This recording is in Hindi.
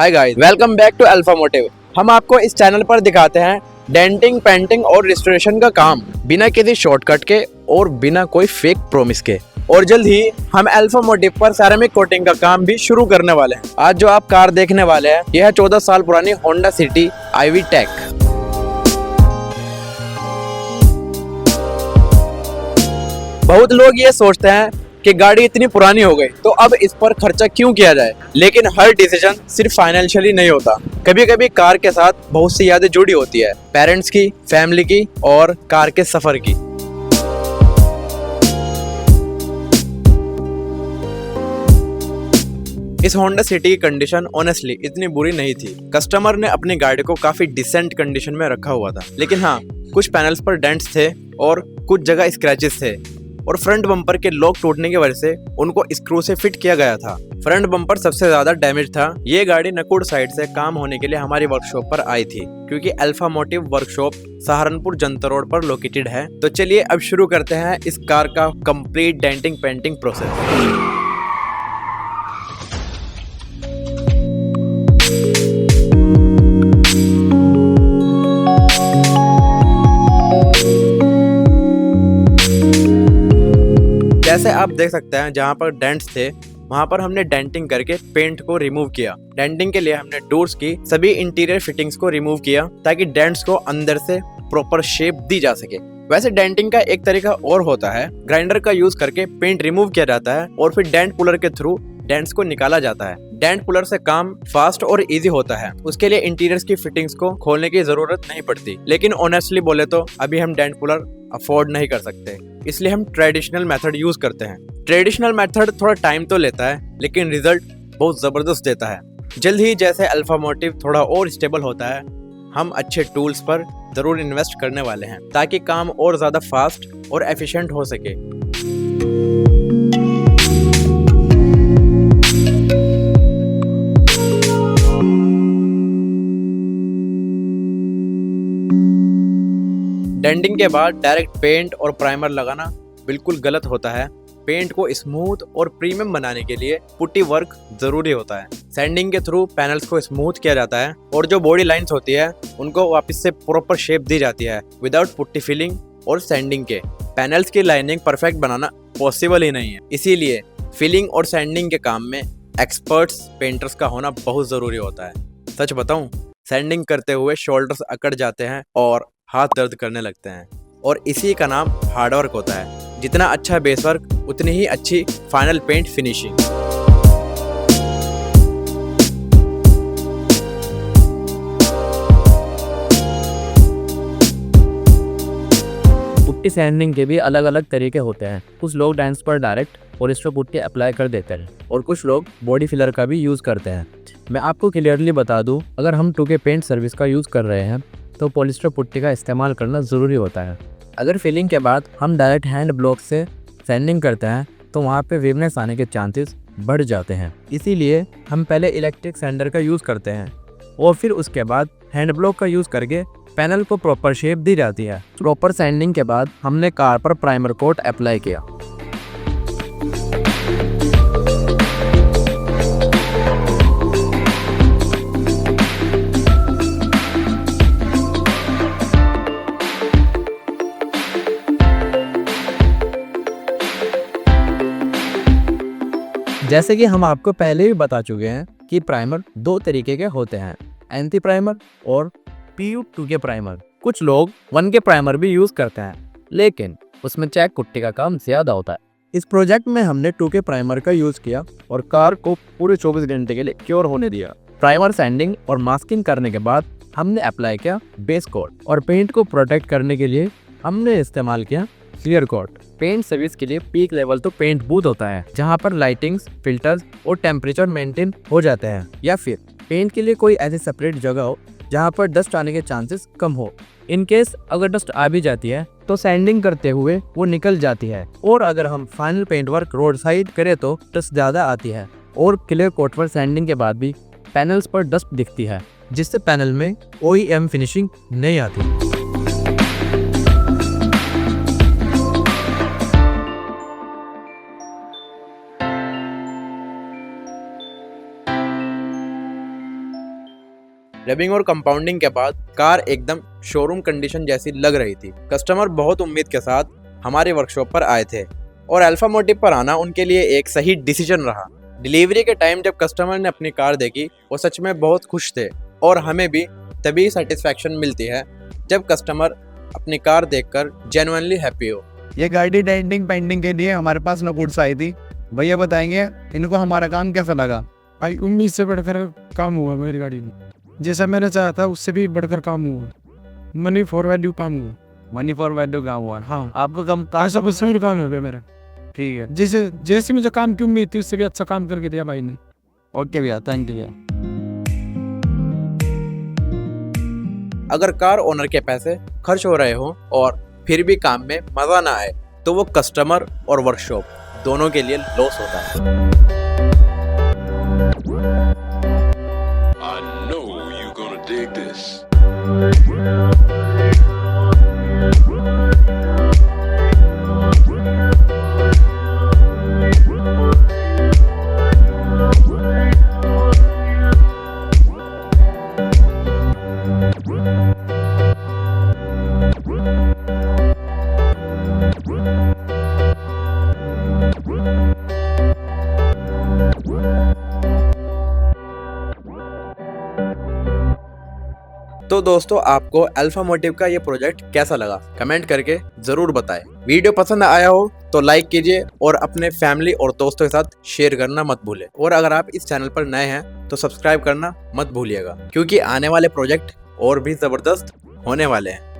Hi guys, welcome back to Alpha Motive. हम आपको इस चैनल पर दिखाते हैं डेंटिंग, पेंटिंग और रिस्टोरेशन का काम बिना किसी शॉर्टकट के और बिना कोई फेक प्रॉमिस के। और जल्द ही हम अल्फा मोटिव पर सेरेमिक कोटिंग का काम भी शुरू करने वाले हैं। आज जो आप कार देखने वाले हैं यह है 14 साल पुरानी होंडा सिटी आईवी टेक। बहुत लोग ये सोचते हैं कि गाड़ी इतनी पुरानी हो गई तो अब इस पर खर्चा क्यों किया जाए, लेकिन हर डिसीजन सिर्फ फाइनेंशियली नहीं होता। कभी कभी कार के साथ बहुत सी यादें जुड़ी होती है, पेरेंट्स की, फैमिली की और कार के सफर की। इस होंडा सिटी की कंडीशन ऑनेस्टली इतनी बुरी नहीं थी। कस्टमर ने अपनी गाड़ी को काफी डिसेंट कंडीशन में रखा हुआ था, लेकिन हाँ, कुछ पैनल्स पर डेंट्स थे और कुछ जगह स्क्रैचेस थे और फ्रंट बम्पर के लॉक टूटने की वजह से उनको स्क्रू से फिट किया गया था। फ्रंट बम्पर सबसे ज्यादा डैमेज था। ये गाड़ी नकुड़ साइड से काम होने के लिए हमारी वर्कशॉप पर आई थी, क्योंकि अल्फा मोटिव वर्कशॉप सहारनपुर जनता रोड पर लोकेटेड है। तो चलिए अब शुरू करते हैं इस कार का कंप्लीट डेंटिंग पेंटिंग प्रोसेस। जैसे आप देख सकते हैं, जहाँ पर डेंट्स थे वहाँ पर हमने डेंटिंग करके पेंट को रिमूव किया। डेंटिंग के लिए हमने डोर्स की सभी इंटीरियर फिटिंग्स को रिमूव किया ताकि डेंट्स को अंदर से प्रॉपर शेप दी जा सके। वैसे डेंटिंग का एक तरीका और होता है, ग्राइंडर का यूज करके पेंट रिमूव किया जाता है और फिर डेंट पुलर के थ्रू डेंट्स को निकाला जाता है। डेंट पुलर से काम फास्ट और इजी होता है। उसके लिए इंटीरियर्स की फिटिंग्स को खोलने की जरूरत नहीं पड़ती। लेकिन ऑनेस्टली बोले तो अभी हम डेंट पुलर अफोर्ड नहीं कर सकते, इसलिए हम ट्रेडिशनल मेथड यूज करते हैं। ट्रेडिशनल मेथड थोड़ा टाइम तो लेता है, लेकिन रिजल्ट बहुत जबरदस्त देता है। जल्द ही जैसे अल्फा मोटिव थोड़ा और स्टेबल होता है, हम अच्छे टूल्स पर जरूर इन्वेस्ट करने वाले हैं ताकि काम और ज्यादा फास्ट और एफिशिएंट हो सके। डेंटिंग के बाद डायरेक्ट पेंट और प्राइमर लगाना बिल्कुल गलत होता है। पेंट को स्मूथ और प्रीमियम बनाने के लिए पुट्टी वर्क जरूरी होता है। सैंडिंग के थ्रू पैनल्स को स्मूथ किया जाता है और जो बॉडी लाइंस होती है उनको वापस से प्रॉपर शेप दी जाती है। विदाउट पुट्टी फिलिंग और सैंडिंग के पैनल्स की लाइनिंग परफेक्ट बनाना पॉसिबल ही नहीं है। इसीलिए फिलिंग और सैंडिंग के काम में एक्सपर्ट्स पेंटर्स का होना बहुत जरूरी होता है। सच बताऊं, सैंडिंग करते हुए शोल्डर्स अकड़ जाते हैं और हाथ दर्द करने लगते हैं, और इसी का नाम हार्डवर्क होता है। जितना अच्छा बेस वर्क उतनी ही अच्छी final paint finishing. Putty sanding के भी अलग अलग तरीके होते हैं। कुछ लोग डेंट्स पर डायरेक्ट और इस पर पुट्टी अप्लाई कर देते हैं और कुछ लोग बॉडी फिलर का भी यूज़ करते हैं। मैं आपको क्लियरली बता दूं, अगर हम 2K पेंट सर्विस का यूज़ कर रहे हैं तो पॉलिस्टर पुट्टी का इस्तेमाल करना ज़रूरी होता है। अगर फिलिंग के बाद हम डायरेक्ट हैंड ब्लॉक से सैंडिंग करते हैं तो वहाँ पे वेवनेस आने के चांसेस बढ़ जाते हैं। इसीलिए हम पहले इलेक्ट्रिक सैंडर का यूज़ करते हैं और फिर उसके बाद हैंड ब्लॉक का यूज़ करके पैनल को प्रॉपर शेप दी जाती है। प्रॉपर सैंडिंग के बाद हमने कार पर प्राइमर कोट अप्लाई किया। जैसे कि हम आपको पहले भी बता चुके हैं कि प्राइमर दो तरीके के होते हैं, एंटी प्राइमर और PU2K प्राइमर। कुछ लोग 1K प्राइमर भी यूज करते हैं, लेकिन उसमें चेक पुट्टी का काम ज्यादा होता है। इस प्रोजेक्ट में हमने 2K प्राइमर का यूज किया और कार को पूरे 24 घंटे के लिए क्योर होने दिया। प्राइमर सैंडिंग और मास्किंग करने के बाद हमने अप्लाई किया बेस कोट और पेंट को प्रोटेक्ट करने के लिए हमने इस्तेमाल किया क्लियर कोट। पेंट सर्विस के लिए पीक लेवल तो पेंट बूथ होता है, जहाँ पर लाइटिंग्स, फिल्टर्स और टेम्परेचर मेंटेन हो जाते हैं, या फिर पेंट के लिए कोई ऐसी सेपरेट जगह हो जहाँ पर डस्ट आने के चांसेस कम हो। इन केस अगर डस्ट आ भी जाती है तो सैंडिंग करते हुए वो निकल जाती है, और अगर हम final paint work road side करें तो डस्ट ज्यादा आती है और क्लियर कोट पर सैंडिंग के बाद भी पैनल्स पर डस्ट दिखती है, जिससे पैनल में OEM फिनिशिंग नहीं आती। रबिंग और कंपाउंडिंग के बाद कार एकदम शोरूम कंडीशन जैसी लग रही थी। कस्टमर बहुत उम्मीद के साथ हमारी वर्कशॉप पर आए थे और अल्फा मोटिव पर आना उनके लिए एक सही डिसीजन रहा। डिलीवरी के टाइम जब कस्टमर ने अपनी कार देखी वो सच में बहुत खुश थे और हमें भी तभी सेटिस्फैक्शन मिलती है जब कस्टमर अपनी कार देखकर जेन्युइनली हैप्पी हो। ये गाड़ी डेंटिंग पेंटिंग के लिए हमारे पास नकोट से आई थी। भैया बताएंगे इनको हमारा काम कैसा लगा। भाई उम्मीद से बढ़कर काम हुआ मेरी गाड़ी में, जैसा मैंने चाहा था उससे भी बढ़कर काम हुआ। मनी फॉर वैल्यू काम हुआ। मनी फॉर वैल्यू काम हुआ। हाँ, आपको कम 100% काम हो गया मेरा। ठीक है। जैसे मुझे काम की उम्मीद थी उससे भी अच्छा काम करके दिया भाई ने। ओके भैया, थैंक यू। अगर कार ओनर के पैसे खर्च हो रहे हो और फिर भी काम में मजा ना आए तो वो कस्टमर और वर्कशॉप दोनों के लिए लॉस होता है। I know you're gonna dig this. तो दोस्तों आपको अल्फा मोटिव का ये प्रोजेक्ट कैसा लगा कमेंट करके जरूर बताएं। वीडियो पसंद आया हो तो लाइक कीजिए और अपने फैमिली और दोस्तों के साथ शेयर करना मत भूलें। और अगर आप इस चैनल पर नए हैं तो सब्सक्राइब करना मत भूलिएगा क्योंकि आने वाले प्रोजेक्ट और भी जबरदस्त होने वाले हैं।